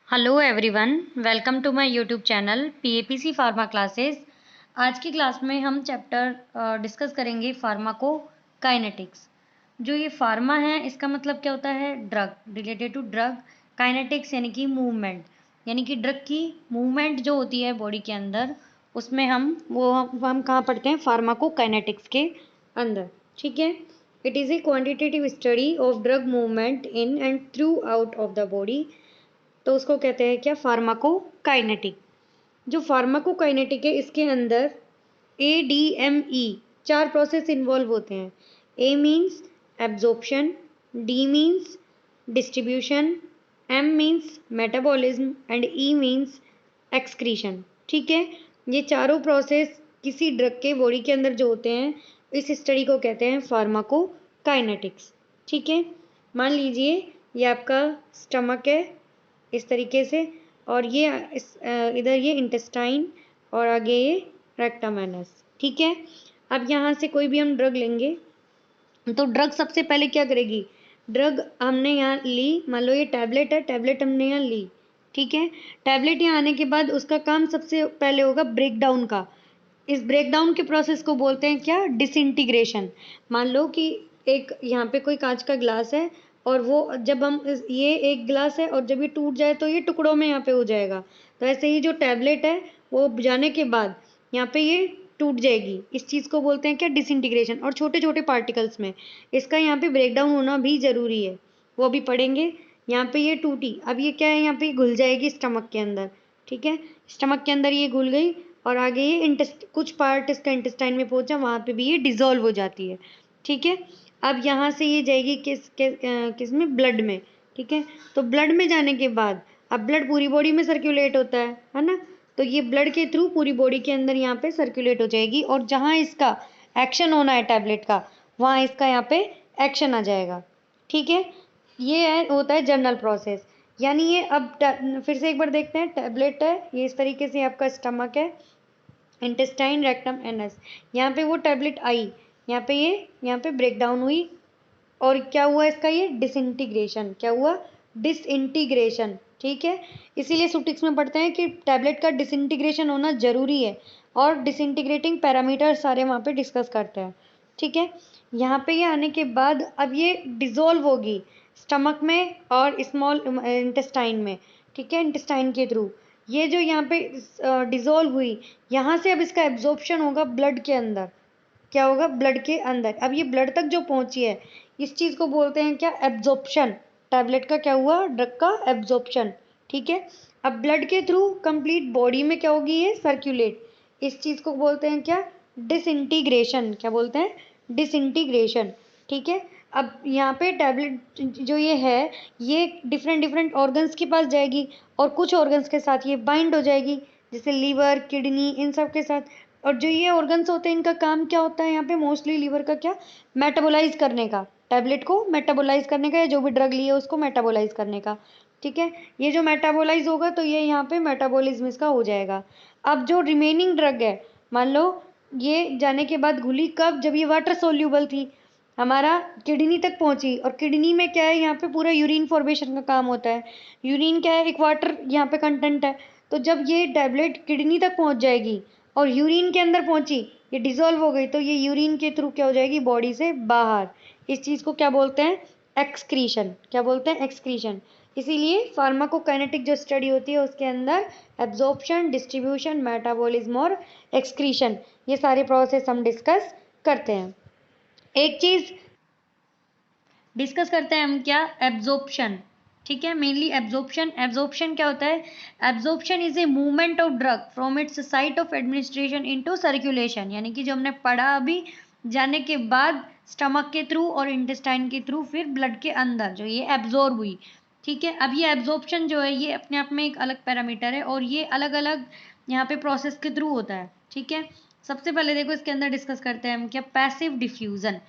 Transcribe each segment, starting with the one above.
Hello everyone, welcome to my YouTube channel PAPC pharma classes. आज की class में हम चैप्टर डिस्कस करेंगे फार्माकोकाइनेटिक्स। जो ये फार्मा है इसका मतलब क्या होता है? Drug, related to drug. Kinetics यानी कि मूवमेंट, यानी कि ड्रग की मूवमेंट जो होती है बॉडी के अंदर, उसमें हम कहाँ पढ़ते हैं? फार्माकोकाइनेटिक्स के अंदर। ठीक है। It is a quantitative study of drug movement in and through out of the body. तो उसको कहते हैं क्या? फार्माकोकाइनेटिक। जो फार्माकोकाइनेटिक है इसके अंदर ADME 4 प्रोसेस इन्वॉल्व होते हैं। A means absorption, D means distribution, M means metabolism and E means excretion. ठीक है। ये चारों प्रोसेस किसी ड्रग के बॉडी के अंदर जो होते हैं, इस स्टडी को कहते हैं फार्माकोकाइनेटिक्स। ठीक है। मान लीजिए ये आपका स्टमक है इस तरीके से, और ये इधर ये इंटेस्टाइन और आगे ये रेक्टम एनस। ठीक है। अब यहाँ से कोई भी हम ड्रग लेंगे तो ड्रग सबसे पहले क्या करेगी? ड्रग हमने यहाँ ली, मान लो ये टैबलेट है, टैबलेट हमने यहाँ ली। ठीक है। टैबलेट यहाँ आने के बाद उसका काम सबसे पहले होगा ब्रेक डाउन का। इस ब्रेक डाउन के प्रोसेस को बोलते हैं क्या? डिसइंटीग्रेशन। मान लो कि एक यहाँ पे कोई कांच का ग्लास है, और वो जब हम ये एक ग्लास है और जब ये टूट जाए तो ये टुकड़ों में यहाँ पे हो जाएगा। तो ऐसे ही जो टैबलेट है वो जाने के बाद यहाँ पे ये टूट जाएगी। इस चीज़ को बोलते हैं क्या? डिसइंटीग्रेशन। और छोटे छोटे पार्टिकल्स में इसका यहाँ पे ब्रेक डाउन होना भी ज़रूरी है, वो भी पढ़ेंगे। यहाँ पे ये टूटी, अब ये क्या है? यहाँ पे घुल जाएगी स्टमक के अंदर। ठीक है। स्टमक के अंदर ये घुल गई और आगे ये कुछ पार्ट इसका इंटेस्टाइन में पहुंचा, वहाँ पे भी ये डिजोल्व हो जाती है। ठीक है। अब यहाँ से ये जाएगी किस में? ब्लड में। ठीक है। तो ब्लड में जाने के बाद अब ब्लड पूरी बॉडी में सर्कुलेट होता है ना? तो ये ब्लड के थ्रू पूरी बॉडी के अंदर यहाँ पे सर्कुलेट हो जाएगी, और जहाँ इसका एक्शन होना है टैबलेट का, वहाँ इसका यहाँ पे एक्शन आ जाएगा। ठीक है। ये होता है जनरल प्रोसेस। यानी ये अब फिर से एक बार देखते हैं। टैबलेट है ये इस तरीके से, आपका स्टमक है, इंटेस्टाइन, रेक्टम, एनस। यहाँ पे वो टैबलेट आई, यहाँ पे ब्रेक डाउन हुई, और क्या हुआ इसका? ये डिसइंटीग्रेशन। क्या हुआ? डिसइंटीग्रेशन। ठीक है। इसीलिए सुटिक्स में पढ़ते हैं कि टैबलेट का डिसइंटीग्रेशन होना जरूरी है, और डिसइंटीग्रेटिंग पैरामीटर सारे वहाँ पे डिस्कस करते हैं। ठीक है। यहाँ पे ये आने के बाद अब ये डिजोल्व होगी स्टमक में और स्मॉल इंटेस्टाइन में। ठीक है। इंटेस्टाइन के थ्रू ये जो यहाँ पे डिजोल्व हुई, यहाँ से अब इसका एब्जॉर्प्शन होगा ब्लड के अंदर। क्या होगा? ब्लड के अंदर। अब ये ब्लड तक जो पहुंची है, इस चीज को बोलते हैं क्या? एब्जॉर्प्शन। टैबलेट का क्या हुआ? ड्रग का एब्जॉर्प्शन। ठीक है। अब ब्लड के थ्रू कंप्लीट बॉडी में क्या होगी? ये सर्कुलेट। इस चीज को बोलते हैं क्या? डिसइंटीग्रेशन। क्या बोलते हैं? डिसइंटीग्रेशन। ठीक है। अब यहाँ पे टैबलेट जो ये है, ये डिफरेंट डिफरेंट ऑर्गन्स के पास जाएगी, और कुछ ऑर्गन्स के साथ ये बाइंड हो जाएगी, जैसे लीवर, किडनी, इन सब के साथ। और जो ये ऑर्गन्स होते हैं, इनका काम क्या होता है? यहाँ पे मोस्टली लीवर का क्या? मेटाबोलाइज करने का, टैबलेट को मेटाबोलाइज करने का, या जो भी ड्रग लिए उसको मेटाबोलाइज करने का। ठीक है। ये जो मेटाबोलाइज होगा तो ये यहाँ पे मेटाबॉलिज्म इसका हो जाएगा। अब जो रिमेनिंग ड्रग है, मान लो ये जाने के बाद घुली कब? जब ये वाटर सोल्यूबल थी, हमारा किडनी तक पहुंची, और किडनी में क्या है? यहाँ पे पूरा यूरिन फॉर्मेशन का काम होता है। यूरिन क्या है? एक वाटर यहाँ पे कंटेंट है। तो जब ये टैबलेट किडनी तक पहुंच जाएगी और यूरिन के अंदर पहुंची, ये डिजोल्व हो गई, तो ये यूरिन के थ्रू क्या हो जाएगी? बॉडी से बाहर। इस चीज को क्या बोलते हैं? एक्सक्रीशन। क्या बोलते हैं? एक्सक्रीशन। इसीलिए फार्माकोकाइनेटिक जो स्टडी होती है उसके अंदर एब्जॉर्प्शन, डिस्ट्रीब्यूशन, मेटाबॉलिज्म और एक्सक्रीशन, ये सारे प्रोसेस हम डिस्कस करते हैं। एक चीज डिस्कस करते हैं हम, क्या? एब्जॉर्प्शन। ठीक है। Mainly absorption. एब्जॉर्प्शन क्या होता है? Absorption is a movement of drug from its site of administration into circulation. यानी कि जो हमने पढ़ा अभी, जाने के बाद स्टमक के थ्रू और इंटेस्टाइन के थ्रू फिर ब्लड के अंदर जो ये एब्जॉर्ब हुई। ठीक है। अब ये एब्जॉर्प्शन जो है ये अपने आप में एक अलग पैरामीटर है, और ये अलग अलग यहाँ पे प्रोसेस के थ्रू होता है। ठीक है। सबसे पहले देखो इसके अंदर डिस्कस करते हैं हम, क्या? Passive diffusion.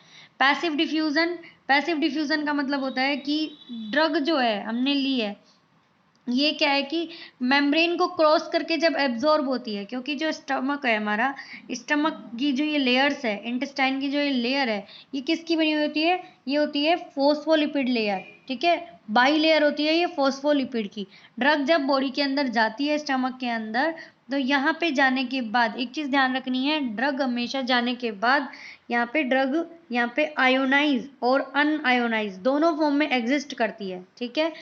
Passive diffusion, passive diffusion का मतलब होता है कि ड्रग जो है हमने ली है, ये क्या है कि मेम्ब्रेन को क्रॉस करके जब एब्जॉर्ब होती है, क्योंकि जो स्टमक है हमारा, स्टमक की जो ये लेयर्स है, इंटेस्टाइन की जो ये लेयर है, ये किसकी बनी हुई होती है? ये होती है फोस्फोलिपिड लेयर। ठीक है, बाई लेयर होती है ये फॉस्फोलिपिड की। ड्रग जब बॉडी के अंदर जाती है स्टमक के अंदर, तो यहाँ पे जाने के बाद एक चीज़ ध्यान रखनी है, ड्रग हमेशा जाने के बाद यहाँ पे ड्रग यहाँ पे आयोनाइज और अनआयोनाइज दोनों फॉर्म में एग्जिस्ट करती है। ठीक है,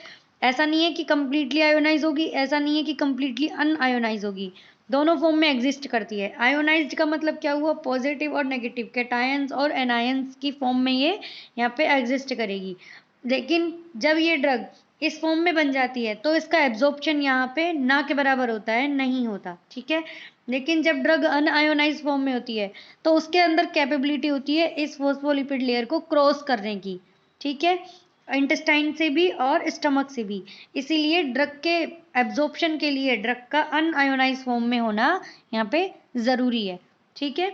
ऐसा नहीं है कि कंप्लीटली आयोनाइज होगी, ऐसा नहीं है कि कंप्लीटली अनआयोनाइज होगी, दोनों फॉर्म में एग्जिस्ट करती है। आयोनाइज्ड का मतलब क्या हुआ, पॉजिटिव और नेगेटिव कैटायंस और एनायंस की फॉर्म में ये यहाँ पे एग्जिस्ट करेगी। लेकिन जब ये ड्रग इस फॉर्म में बन जाती है तो इसका एब्जॉर्प्शन यहाँ पे ना के बराबर होता है, नहीं होता। ठीक है, लेकिन जब ड्रग अनआयोनाइज फॉर्म में होती है तो उसके अंदर कैपेबिलिटी होती है इस फॉस्फोलिपिड लेयर को क्रॉस करने की। ठीक है, इंटेस्टाइन से भी और स्टमक से भी। इसीलिए ड्रग के एब्जॉर्प्शन के लिए ड्रग का अनआयोनाइज फॉर्म में होना यहाँ पे ज़रूरी है। ठीक है,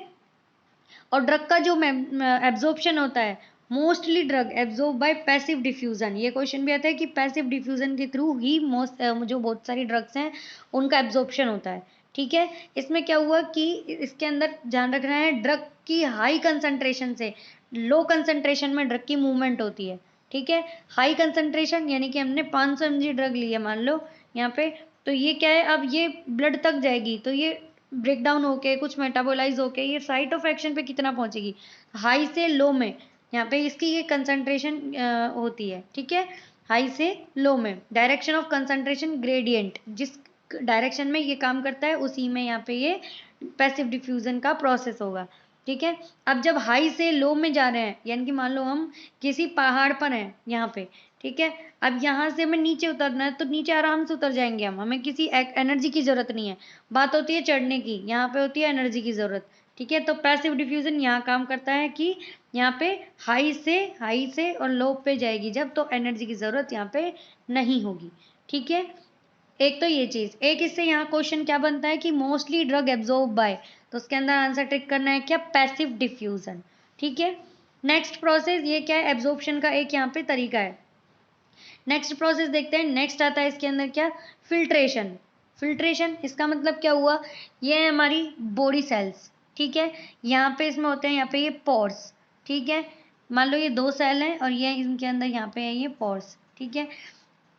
और ड्रग का जो एब्जॉर्प्शन होता है, mostly drug absorb by passive diffusion. ये क्वेश्चन भी आता है कि पैसिव डिफ्यूजन के थ्रू ही जो बहुत सारी ड्रग्स हैं उनका एब्जॉर्प्शन होता है। ठीक है, इसमें क्या हुआ कि इसके अंदर ध्यान रखना है, ड्रग की हाई कंसंट्रेशन से लो कंसंट्रेशन में ड्रग की मूवमेंट होती है। ठीक है, हाई कंसंट्रेशन यानी कि हमने 500 mg ड्रग ली है मान लो यहाँ पे, तो ये क्या है, अब ये ब्लड तक जाएगी तो ये ब्रेक डाउन होके कुछ मेटाबोलाइज होके ये साइट ऑफ एक्शन पे कितना पहुंचेगी, हाई से लो में। यहाँ पे इसकी ये कंसंट्रेशन होती है। ठीक है, हाई से लो में डायरेक्शन ऑफ कंसंट्रेशन ग्रेडियंट, जिस डायरेक्शन में ये काम करता है उसी में यहाँ पे ये पैसिव डिफ्यूजन का प्रोसेस होगा। ठीक है, अब जब हाई से लो में जा रहे हैं, यानी कि मान लो हम किसी पहाड़ पर हैं यहाँ पे, ठीक है, अब यहाँ से हमें नीचे उतरना है तो नीचे आराम से उतर जाएंगे हम, हमें किसी एनर्जी की जरूरत नहीं है। बात होती है चढ़ने की, यहाँ पे होती है एनर्जी की जरूरत। ठीक है, तो पैसिव डिफ्यूजन यहाँ काम करता है कि यहाँ पे हाई से और लो पे जाएगी जब, तो एनर्जी की जरूरत यहाँ पे नहीं होगी। ठीक है, एक तो ये चीज, एक इससे यहाँ क्वेश्चन क्या बनता है कि मोस्टली ड्रग एब्जॉर्ब बाय, तो उसके अंदर आंसर ट्रिक करना है क्या, पैसिव डिफ्यूजन। ठीक है, नेक्स्ट प्रोसेस ये क्या है, एब्जॉर्प्शन का एक यहाँ पे तरीका है। नेक्स्ट प्रोसेस देखते हैं, नेक्स्ट आता है इसके अंदर क्या, फिल्ट्रेशन। फिल्ट्रेशन इसका मतलब क्या हुआ, ये है हमारी बॉडी सेल्स। ठीक है, यहाँ पे इसमें होते हैं यहाँ पे ये पोर्स। ठीक है, मान लो ये 2 सेल हैं और ये इनके अंदर यहाँ पे है ये पोर्स। ठीक है,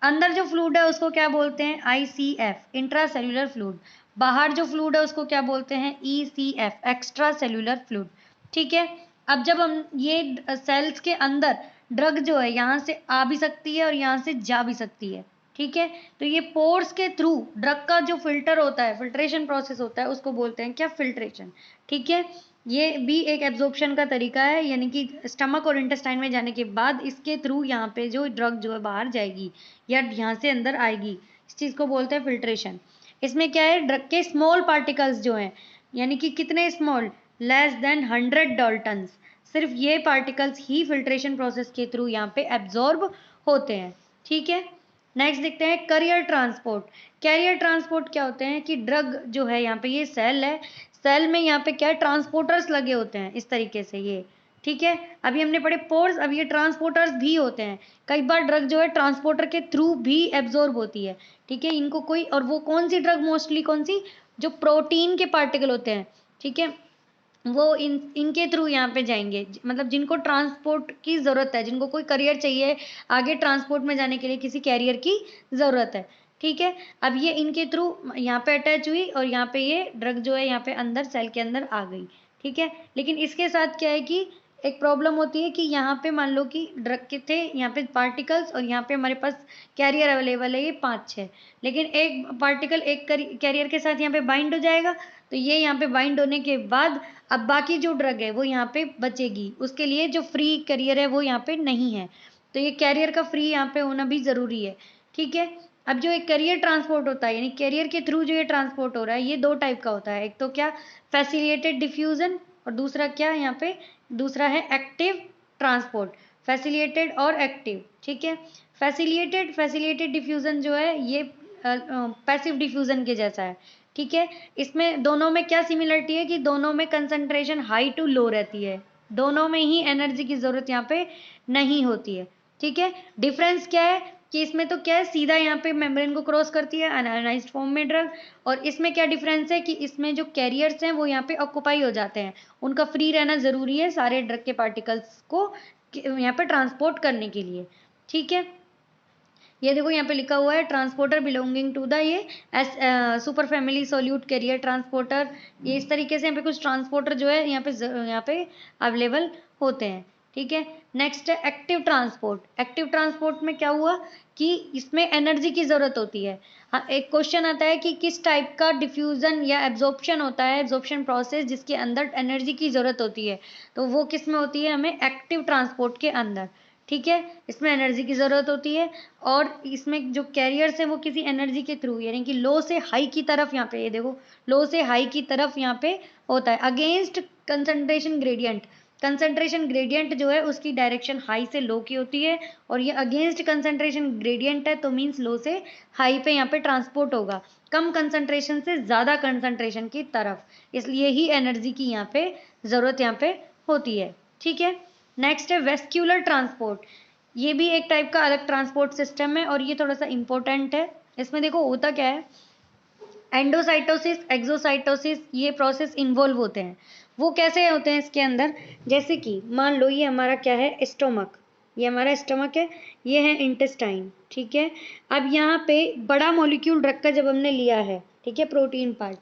अंदर जो फ्लूइड है उसको क्या बोलते हैं, ICF इंट्रा सेल्यूलर फ्लूइड। बाहर जो फ्लूइड है उसको क्या बोलते हैं, ECF एक्स्ट्रा सेल्यूलर फ्लूइड। ठीक है, अब जब हम ये सेल्स के अंदर ड्रग जो है यहाँ से आ भी सकती है और यहाँ से जा भी सकती है। ठीक है, तो ये पोर्स के थ्रू ड्रग का जो फिल्टर होता है, फिल्ट्रेशन प्रोसेस होता है, उसको बोलते हैं क्या, फिल्ट्रेशन। ठीक है, ये भी एक एब्जॉर्प्शन का तरीका है, यानी कि स्टमक और इंटेस्टाइन में जाने के बाद इसके थ्रू यहाँ पे जो ड्रग जो है बाहर जाएगी या यहाँ से अंदर आएगी, इस चीज़ को बोलते हैं फिल्ट्रेशन। इसमें क्या है, ड्रग के स्मॉल पार्टिकल्स जो हैं, यानी कि कितने स्मॉल, लेस देन 100 डाल्टन्स, सिर्फ ये पार्टिकल्स ही फिल्ट्रेशन प्रोसेस के थ्रू यहाँ पे एब्जॉर्ब होते हैं। ठीक है, नेक्स्ट देखते हैं कैरियर ट्रांसपोर्ट। कैरियर ट्रांसपोर्ट क्या होते हैं कि ड्रग जो है यहाँ पे ये सेल है, सेल में यहाँ पे क्या है, ट्रांसपोर्टर्स लगे होते हैं इस तरीके से ये। ठीक है, अभी हमने पढ़े पोर्स, अब ये ट्रांसपोर्टर्स भी होते हैं। कई बार ड्रग जो है ट्रांसपोर्टर के थ्रू भी एब्जॉर्ब होती है। ठीक है, इनको कोई, और वो कौन सी ड्रग, मोस्टली कौन सी, जो प्रोटीन के पार्टिकल होते हैं। ठीक है, वो इनके थ्रू यहाँ पे जाएंगे, मतलब जिनको ट्रांसपोर्ट की ज़रूरत है, जिनको कोई करियर चाहिए आगे ट्रांसपोर्ट में जाने के लिए, किसी कैरियर की ज़रूरत है। ठीक है, अब ये इनके थ्रू यहाँ पे अटैच हुई और यहाँ पे ये ड्रग जो है यहाँ पे अंदर सेल के अंदर आ गई। ठीक है, लेकिन इसके साथ क्या है कि एक प्रॉब्लम होती है कि यहाँ पे मान लो कि ड्रग के थे यहाँ पे पार्टिकल्स और यहाँ पे हमारे पास कैरियर अवेलेबल है ये 5-6, लेकिन एक पार्टिकल एक कैरियर के साथ यहाँ पे बाइंड हो जाएगा, तो ये यहाँ पे बाइंड होने के बाद अब बाकी जो ड्रग है वो यहाँ पे बचेगी, उसके लिए जो फ्री कैरियर है वो यहाँ पे नहीं है, तो ये कैरियर का फ्री यहाँ पे होना भी ज़रूरी है। ठीक है, अब जो एक कैरियर ट्रांसपोर्ट होता है, यानी कैरियर के थ्रू जो ये ट्रांसपोर्ट हो रहा है, ये 2 टाइप का होता है। एक तो क्या, फैसिलिटेटेड डिफ्यूजन, और दूसरा क्या यहाँ पे, दूसरा है एक्टिव ट्रांसपोर्ट, फैसिलिटेटेड और एक्टिव। ठीक है, फैसिलिटेटेड डिफ्यूजन जो है ये पैसिव डिफ्यूजन के जैसा है। ठीक है, इसमें दोनों में क्या सिमिलरिटी है कि दोनों में कंसंट्रेशन हाई टू लो रहती है, दोनों में ही एनर्जी की जरूरत यहाँ पे नहीं होती है। ठीक है, डिफरेंस क्या है कि इसमें तो क्या है, सीधा यहाँ पे मेम्ब्रेन को क्रॉस करती है अनआयोनाइज्ड फॉर्म में ड्रग, और इसमें क्या डिफरेंस है कि इसमें जो कैरियर्स हैं वो यहाँ पे ऑक्यूपाई हो जाते हैं, उनका फ्री रहना ज़रूरी है सारे ड्रग के पार्टिकल्स को यहाँ पे ट्रांसपोर्ट करने के लिए। ठीक है, ये देखो यहाँ पे लिखा हुआ है ट्रांसपोर्टर बिलोंगिंग टू द ये super family solute carrier transporter. ये इस तरीके से यहाँ पे कुछ ट्रांसपोर्टर जो है यहाँ पे अवेलेबल होते हैं। ठीक है, नेक्स्ट है एक्टिव ट्रांसपोर्ट। एक्टिव ट्रांसपोर्ट में क्या हुआ कि इसमें एनर्जी की ज़रूरत होती है। हाँ, एक क्वेश्चन आता है कि किस टाइप का डिफ्यूज़न या एब्जॉर्प्शन होता है, एब्जॉर्प्शन प्रोसेस जिसके अंदर एनर्जी की ज़रूरत होती है, तो वो किस में होती है, हमें एक्टिव ट्रांसपोर्ट के अंदर। ठीक है, इसमें एनर्जी की ज़रूरत होती है और इसमें जो कैरियर्स हैं वो किसी एनर्जी के थ्रू, यानी कि लो से हाई की तरफ, यहाँ पे ये देखो लो से हाई की तरफ यहाँ पे होता है against concentration gradient. Concentration gradient जो है उसकी डायरेक्शन हाई से लो की होती है और ये अगेंस्ट कंसंट्रेशन ग्रेडियंट है, तो मीन्स लो से हाई पे यहाँ पे ट्रांसपोर्ट होगा, कम कंसंट्रेशन से ज़्यादा कंसंट्रेशन की तरफ, इसलिए ही एनर्जी की यहाँ पे ज़रूरत यहाँ पे होती है। ठीक है, नेक्स्ट है वेस्क्यूलर ट्रांसपोर्ट। ये भी एक टाइप का अलग ट्रांसपोर्ट सिस्टम है और ये थोड़ा सा इंपॉर्टेंट है। इसमें देखो होता क्या है, एंडोसाइटोसिस, एक्सोसाइटोसिस, ये प्रोसेस इन्वॉल्व होते हैं। वो कैसे होते हैं इसके अंदर, जैसे कि मान लो ये हमारा क्या है, स्टोमक, ये हमारा स्टोमक है, ये है इंटेस्टाइन। ठीक है, अब यहाँ पे बड़ा मॉलिक्यूल ड्रग का जब हमने लिया है, ठीक है, प्रोटीन पार्ट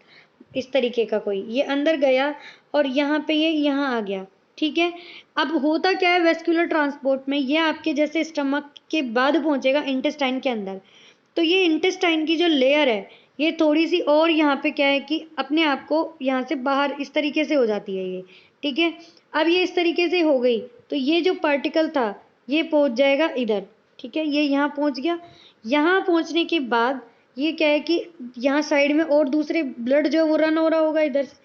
इस तरीके का कोई, ये अंदर गया और यहाँ पे ये यहाँ आ गया। ठीक है, अब होता क्या है वेस्कुलर ट्रांसपोर्ट में, ये आपके जैसे स्टमक के बाद पहुंचेगा इंटेस्टाइन के अंदर, तो ये इंटेस्टाइन की जो लेयर है ये थोड़ी सी और यहाँ पे क्या है कि अपने आप को यहाँ से बाहर इस तरीके से हो जाती है ये। ठीक है, अब ये इस तरीके से हो गई तो ये जो पार्टिकल था ये पहुँच जाएगा इधर। ठीक है, ये यहाँ पहुँच गया। यहाँ पहुँचने के बाद ये क्या है कि यहाँ साइड में और दूसरे ब्लड जो है वो रन हो रहा होगा इधर से,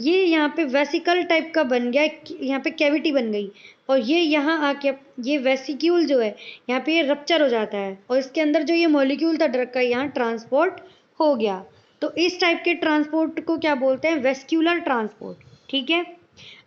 ये यहाँ पे वेसिकल टाइप का बन गया, यहाँ पे कैविटी बन गई और ये यहाँ आके ये वेसिक्यूल जो है यहाँ पे ये रप्चर हो जाता है और इसके अंदर जो ये मॉलिक्यूल था ड्रग का यहाँ ट्रांसपोर्ट हो गया। तो इस टाइप के ट्रांसपोर्ट को क्या बोलते हैं, वेस्क्यूलर ट्रांसपोर्ट। ठीक है,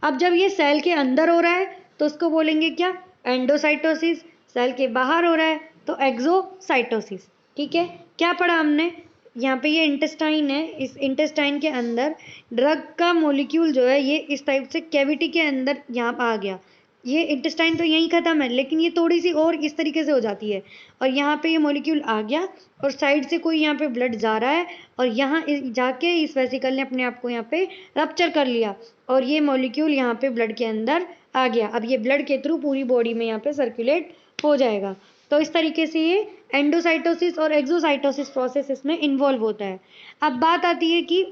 अब जब ये सेल के अंदर हो रहा है तो उसको बोलेंगे क्या, एंडोसाइटोसिस। सेल के बाहर हो रहा है तो एक्सोसाइटोसिस। ठीक है, क्या पढ़ा हमने, यहाँ पे ये इंटेस्टाइन है, इस इंटेस्टाइन के अंदर ड्रग का मॉलिक्यूल जो है ये इस टाइप से कैविटी के अंदर यहाँ आ गया। ये इंटेस्टाइन तो यहीं ख़त्म है लेकिन ये थोड़ी सी और इस तरीके से हो जाती है और यहाँ पे ये मॉलिक्यूल आ गया और साइड से कोई यहाँ पे ब्लड जा रहा है और यहाँ जाके इस वेसिकल ने अपने आप को यहाँ पे रप्चर कर लिया और ये मॉलिक्यूल यहाँ पे ब्लड के अंदर आ गया। अब ये ब्लड के थ्रू पूरी बॉडी में यहाँ पे सर्कुलेट हो जाएगा। तो इस तरीके से ये एंडोसाइटोसिस और एक्सोसाइटोसिस प्रोसेस इसमें इन्वॉल्व होता है। अब बात आती है कि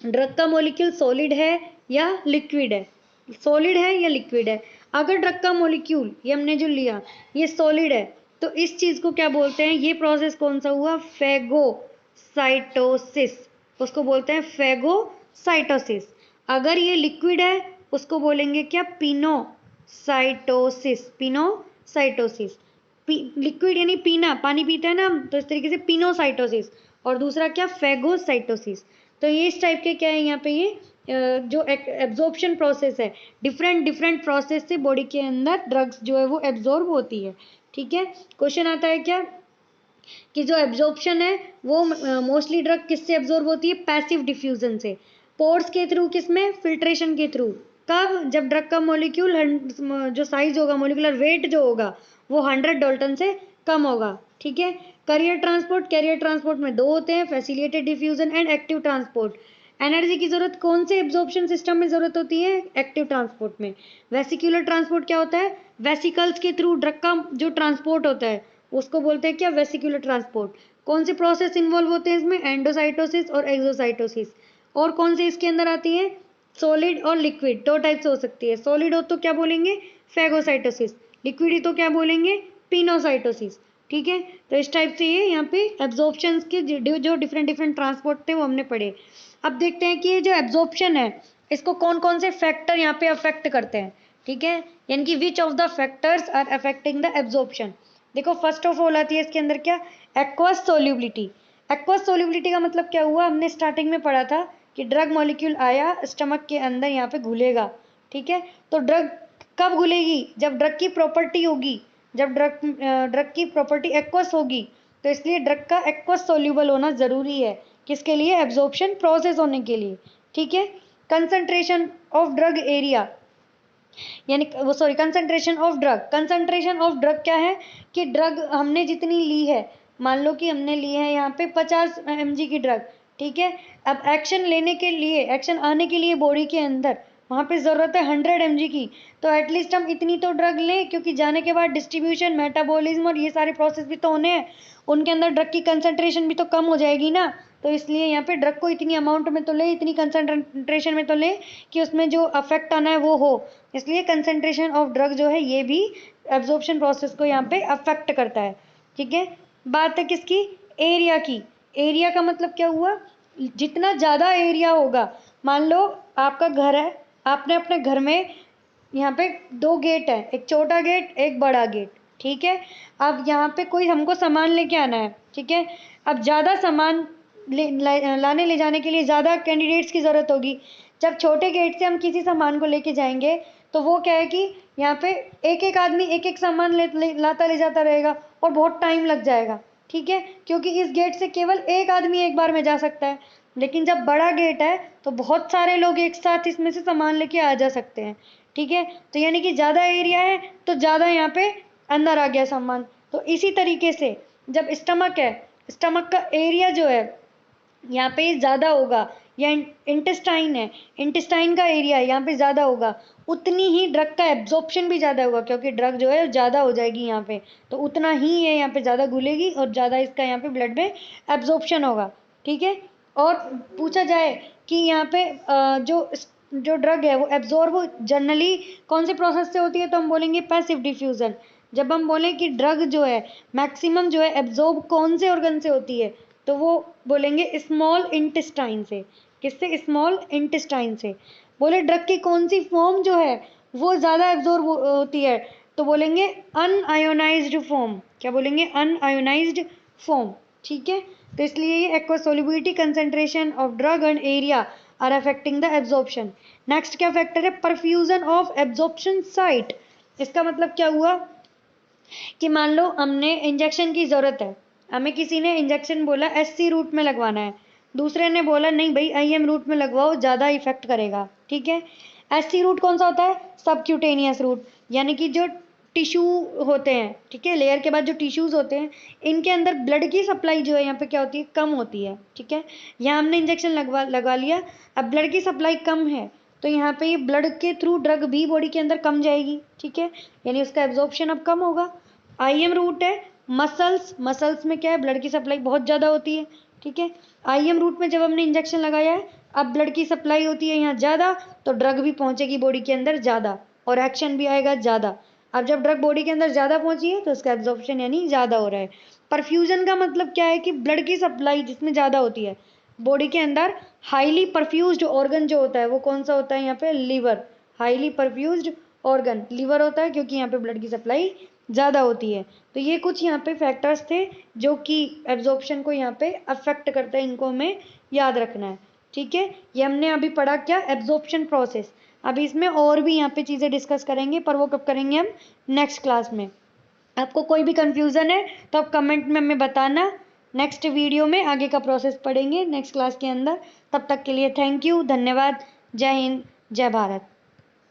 ड्रग का मॉलिक्यूल सॉलिड है या लिक्विड है, सॉलिड है या लिक्विड है। अगर ड्रग का मॉलिक्यूल ये हमने जो लिया ये सॉलिड है तो इस चीज़ को क्या बोलते हैं, ये प्रोसेस कौन सा हुआ, फैगोसाइटोसिस, उसको बोलते हैं फैगोसाइटोसिस। अगर ये लिक्विड है उसको बोलेंगे क्या, पिनोसाइटोसिस, पिनोसाइटोसिस। लिक्विड यानी पीना, पानी पीते हैं ना हम, तो इस तरीके से पिनोसाइटोसिस और दूसरा क्या, फैगोसाइटोसिस। तो ये इस टाइप के क्या है यहाँ पे ये जो एब्जॉर्प्शन प्रोसेस है, डिफरेंट प्रोसेस से बॉडी के अंदर ड्रग्स जो है वो एब्जॉर्ब होती है। ठीक है, क्वेश्चन आता है क्या कि जो एब्जॉर्प्शन है वो मोस्टली ड्रग किससे एब्जॉर्ब होती है, पैसिव डिफ्यूजन से, पोर्स के थ्रू, किसमें, फिल्ट्रेशन के थ्रू। कब, जब ड्रग का मॉलिक्यूल जो साइज होगा, मॉलिकुलर वेट जो होगा वो 100 डाल्टन से कम होगा। ठीक है, कैरियर ट्रांसपोर्ट में दो होते हैं, facilitated diffusion and active transport. Energy की जरूरत कौन से एब्जॉर्प्शन सिस्टम में जरूरत होती है, एक्टिव ट्रांसपोर्ट में। वेसिकुलर ट्रांसपोर्ट क्या होता है, वेसिकल्स के थ्रू ड्रग का जो ट्रांसपोर्ट होता है उसको बोलते हैं क्या, वेसिकुलर ट्रांसपोर्ट। कौन से प्रोसेस इन्वॉल्व होते हैं इसमें, एंडोसाइटोसिस और एक्सोसाइटोसिस। और कौन से इसके अंदर आती है, सॉलिड और लिक्विड, दो टाइप से हो सकती है। सॉलिड हो तो क्या बोलेंगे, फैगोसाइटोसिस, लिक्विड ही तो क्या बोलेंगे, पिनोसाइटोसिस। ठीक है, तो इस टाइप से ये यहाँ पे एब्जॉर्प्शन के जो डिफरेंट ट्रांसपोर्ट थे वो हमने पढ़े। अब देखते हैं कि ये जो एब्जॉर्प्शन है इसको कौन कौन से फैक्टर यहाँ पे अफेक्ट करते हैं। ठीक है, यानी कि which of the factors are affecting the absorption. देखो फर्स्ट ऑफ ऑल आती है इसके अंदर क्या, एक्वस सोल्यूबिलिटी। एक्वस सोल्यूबिलिटी का मतलब क्या हुआ, हमने स्टार्टिंग में पढ़ा था कि ड्रग मॉलिक्यूल आया स्टमक के अंदर यहाँ पे घुलेगा। ठीक है, तो ड्रग कब घुलेगी, जब ड्रग की प्रॉपर्टी होगी, जब ड्रग की प्रॉपर्टी एक्वस होगी, तो इसलिए ड्रग का एक्वस सोल्यूबल होना ज़रूरी है, किसके लिए, एब्जॉर्प्शन प्रोसेस होने के लिए। ठीक है, कंसंट्रेशन ऑफ ड्रग एरिया, यानी वो sorry concentration of drug. Concentration of drug क्या है कि ड्रग हमने जितनी ली है, मान लो कि हमने ली है यहाँ पे 50 mg की ड्रग, ठीक है। अब एक्शन लेने के लिए, एक्शन आने के लिए बॉडी के अंदर वहाँ पे ज़रूरत है 100 mg की, तो एटलीस्ट हम इतनी तो ड्रग लें, क्योंकि जाने के बाद डिस्ट्रीब्यूशन, मेटाबॉलिज्म और ये सारे प्रोसेस भी तो होने हैं, उनके अंदर ड्रग की कंसंट्रेशन भी तो कम हो जाएगी ना। तो इसलिए यहाँ पे ड्रग को इतनी अमाउंट में तो ले, इतनी कंसंट्रेशन में तो ले कि उसमें जो अफेक्ट आना है वो हो। इसलिए कंसंट्रेशन ऑफ ड्रग जो है ये भी एब्जॉर्प्शन प्रोसेस को यहाँ पे अफेक्ट करता है, ठीक है। बात है किसकी, एरिया की। एरिया का मतलब क्या हुआ, जितना ज़्यादा एरिया होगा, मान लो आपका घर है, आपने अपने घर में यहाँ पे 2 गेट है, एक छोटा गेट एक बड़ा गेट, ठीक है। अब यहाँ पे कोई हमको सामान लेके आना है, ठीक है। अब ज़्यादा सामान लाने ले जाने के लिए ज़्यादा कैंडिडेट्स की ज़रूरत होगी। जब छोटे गेट से हम किसी सामान को लेके जाएंगे तो वो क्या है कि यहाँ पे एक एक आदमी एक एक सामान लाता ले जाता रहेगा और बहुत टाइम लग जाएगा, ठीक है, क्योंकि इस गेट से केवल एक आदमी एक बार में जा सकता है। लेकिन जब बड़ा गेट है तो बहुत सारे लोग एक साथ इसमें से सामान लेके आ जा सकते हैं, ठीक है। तो यानी कि ज़्यादा एरिया है तो ज़्यादा यहाँ पे अंदर आ गया सामान। तो इसी तरीके से जब स्टमक है, स्टमक का एरिया जो है यहाँ पे ज़्यादा होगा, या इंटेस्टाइन है, इंटेस्टाइन का एरिया यहाँ पे ज़्यादा होगा, उतनी ही ड्रग का एब्जॉर्प्शन भी ज़्यादा होगा, क्योंकि ड्रग जो है ज़्यादा हो जाएगी यहाँ पे, तो उतना ही ये यहाँ पे ज़्यादा घुलेगी और ज़्यादा इसका यहाँ पे ब्लड में एब्जॉर्प्शन होगा, ठीक है। और पूछा जाए कि यहाँ पे जो ड्रग है वो एब्जॉर्ब जनरली कौन से प्रोसेस से होती है, तो हम बोलेंगे पैसिव डिफ्यूज़न। जब हम बोलें कि ड्रग जो है मैक्सिमम जो है एब्जॉर्ब कौन से ऑर्गन से होती है, तो वो बोलेंगे स्मॉल इंटेस्टाइन से। किससे, स्मॉल इंटेस्टाइन से। बोले ड्रग की कौन सी फॉर्म जो है वो ज़्यादा एब्जॉर्ब होती है, तो बोलेंगे अनआयोनाइज्ड फॉर्म। क्या बोलेंगे, अनआयोनाइज्ड फॉर्म, ठीक है। तो इसलिए ये aqua solubility, concentration of drug and area are affecting the absorption. Next क्या फैक्टर है, परफ्यूजन ऑफ एब्जॉर्प्शन साइट। इसका मतलब क्या हुआ कि मान लो हमने इंजेक्शन की ज़रूरत है, हमें किसी ने इंजेक्शन बोला SC रूट में लगवाना है, दूसरे ने बोला नहीं भाई IM रूट में लगवाओ ज़्यादा इफेक्ट करेगा, ठीक है। SC रूट कौन सा होता है, सबक्यूटेनियस रूट, यानी कि जो टिश्यू होते हैं, ठीक है, लेयर के बाद जो टिश्यूज़ होते हैं इनके अंदर ब्लड की सप्लाई जो है यहाँ पे क्या होती है, कम होती है, ठीक है। यहाँ हमने इंजेक्शन लगा लिया, अब ब्लड की सप्लाई कम है तो यहाँ पे ये ब्लड के थ्रू ड्रग भी बॉडी के अंदर कम जाएगी, ठीक है, यानी उसका एब्जॉर्प्शन अब कम होगा। IM रूट है मसल्स, मसल्स में क्या है, ब्लड की सप्लाई बहुत ज़्यादा होती है, ठीक है। IM रूट में जब हमने इंजेक्शन लगाया है, अब ब्लड की सप्लाई होती है यहाँ ज़्यादा, तो ड्रग भी पहुँचेगी बॉडी के अंदर ज़्यादा और एक्शन भी आएगा ज़्यादा। अब जब ड्रग बॉडी के अंदर ज़्यादा पहुँची है तो उसका एब्जॉर्प्शन यानी ज़्यादा हो रहा है। परफ्यूजन का मतलब क्या है कि ब्लड की सप्लाई जिसमें ज़्यादा होती है बॉडी के अंदर, हाईली परफ्यूज्ड ऑर्गन जो होता है वो कौन सा होता है, यहाँ पे liver. Highly perfused organ liver होता है, क्योंकि यहाँ पे ब्लड की सप्लाई ज़्यादा होती है। तो ये कुछ यहाँ पे फैक्टर्स थे जो कि एब्जॉर्प्शन को यहाँ पे अफेक्ट करते हैं, इनको हमें याद रखना है, ठीक है। ये हमने अभी पढ़ा क्या, एब्जॉर्प्शन प्रोसेस। अभी इसमें और भी यहाँ पे चीज़ें डिस्कस करेंगे, पर वो कब करेंगे हम, नेक्स्ट क्लास में। आपको कोई भी कंफ्यूजन है तो आप कमेंट में हमें बताना, नेक्स्ट वीडियो में आगे का प्रोसेस पढ़ेंगे नेक्स्ट क्लास के अंदर। तब तक के लिए थैंक यू, धन्यवाद, जय हिंद, जय भारत।